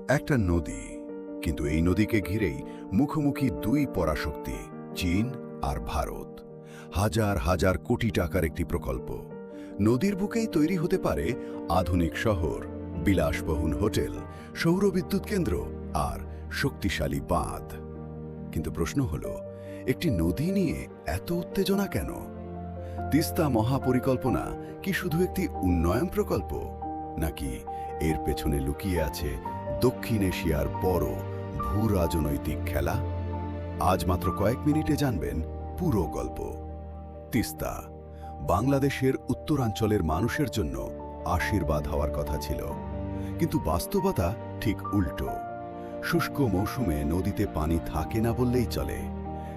একটা নদী, কিন্তু এই নদীকে ঘিরেই মুখোমুখি দুই পরাশক্তি, চীন আর ভারত। হাজার হাজার কোটি টাকার একটি প্রকল্প। নদীর বুকেই তৈরি হতে পারে আধুনিক শহর, বিলাসবহুল হোটেল, সৌরবিদ্যুৎ কেন্দ্র আর শক্তিশালী বাঁধ। কিন্তু প্রশ্ন হল, একটি নদী নিয়ে এত উত্তেজনা কেন? তিস্তা মহাপরিকল্পনা কি শুধু একটি উন্নয়ন প্রকল্প, নাকি এর পেছনে লুকিয়ে আছে দক্ষিণ এশিয়ার বড় ভূরাজনৈতিক খেলা? আজ মাত্র কয়েক মিনিটে জানবেন পুরো গল্প। তিস্তা বাংলাদেশের উত্তরাঞ্চলের মানুষের জন্য আশীর্বাদ হওয়ার কথা ছিল, কিন্তু বাস্তবতা ঠিক উল্টো। শুষ্ক মৌসুমে নদীতে পানি থাকে না বললেই চলে।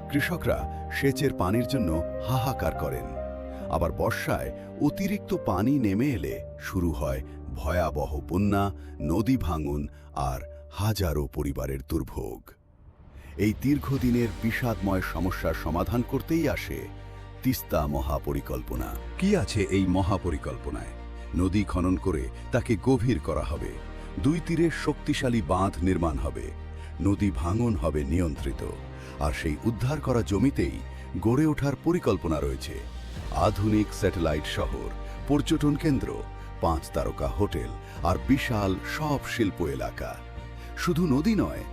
কৃষকরা সেচের পানির জন্য হাহাকার করেন, আবার বর্ষায় অতিরিক্ত পানি নেমে এলে শুরু হয় ভয়াবহ বন্যা, নদী ভাঙন আর হাজারো পরিবারের দুর্ভোগ। এই দীর্ঘদিনের বিষাদময় সমস্যার সমাধান করতেই আসে তিস্তা মহাপরিকল্পনা। কি আছে এই মহাপরিকল্পনায়? নদী খনন করে তাকে গভীর করা হবে, দুই তীরে শক্তিশালী বাঁধ নির্মাণ হবে, নদী ভাঙন হবে নিয়ন্ত্রিত, আর সেই উদ্ধার করা জমিতেই গড়ে ওঠার পরিকল্পনা রয়েছে আধুনিক স্যাটেলাইট শহর, পর্যটন কেন্দ্র, 5 তারকা হোটেল আর বিশাল সব শিল্প এলাকা। শুধু নদী নয়,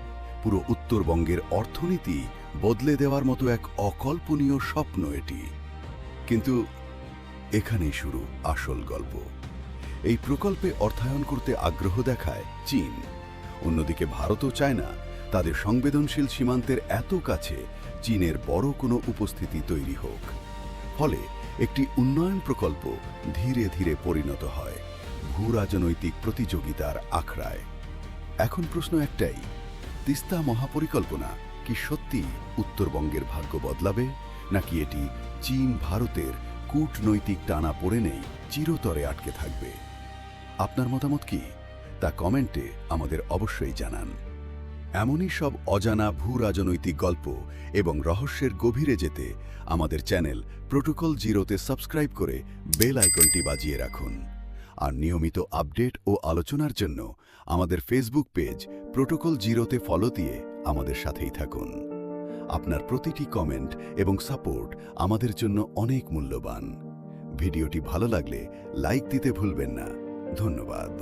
পুরো উত্তরবঙ্গের অর্থনীতি বদলে দেওয়ার মতো এক অকল্পনীয় স্বপ্ন এটি। কিন্তু এখানেই শুরু আসল গল্প। এই প্রকল্পে অর্থায়ন করতে আগ্রহ দেখায় চীন। অন্যদিকে ভারতও চায় না তাদের সংবেদনশীল সীমান্তের এত কাছে চীনের বড় কোনো উপস্থিতি তৈরি হোক। ফলে একটি উন্নয়ন প্রকল্প ধীরে ধীরে পরিণত হয় ভূরাজনৈতিক প্রতিযোগিতার আখড়ায়। এখন প্রশ্ন একটাই, তিস্তা মহাপরিকল্পনা কি সত্যি উত্তরবঙ্গের ভাগ্য বদলাবে, নাকি এটি চীন ভারতের কূটনৈতিক টানা পড়ে নেই চিরতরে আটকে থাকবে? আপনার মতামত কি তা কমেন্টে আমাদের অবশ্যই জানান। এমনই সব অজানা ভূরাজনৈতিক গল্প এবং রহস্যের গভীরে যেতে আমাদের চ্যানেল প্রোটোকল জিরোতে সাবস্ক্রাইব করে বেল আইকনটি বাজিয়ে রাখুন। আর নিয়মিত আপডেট ও আলোচনার জন্য আমাদের ফেসবুক পেজ প্রোটোকল জিরোতে ফলো দিয়ে আমাদের সাথেই থাকুন। আপনার প্রতিটি কমেন্ট এবং সাপোর্ট আমাদের জন্য অনেক মূল্যবান। ভিডিওটি ভালো লাগলে লাইক দিতে ভুলবেন না। ধন্যবাদ।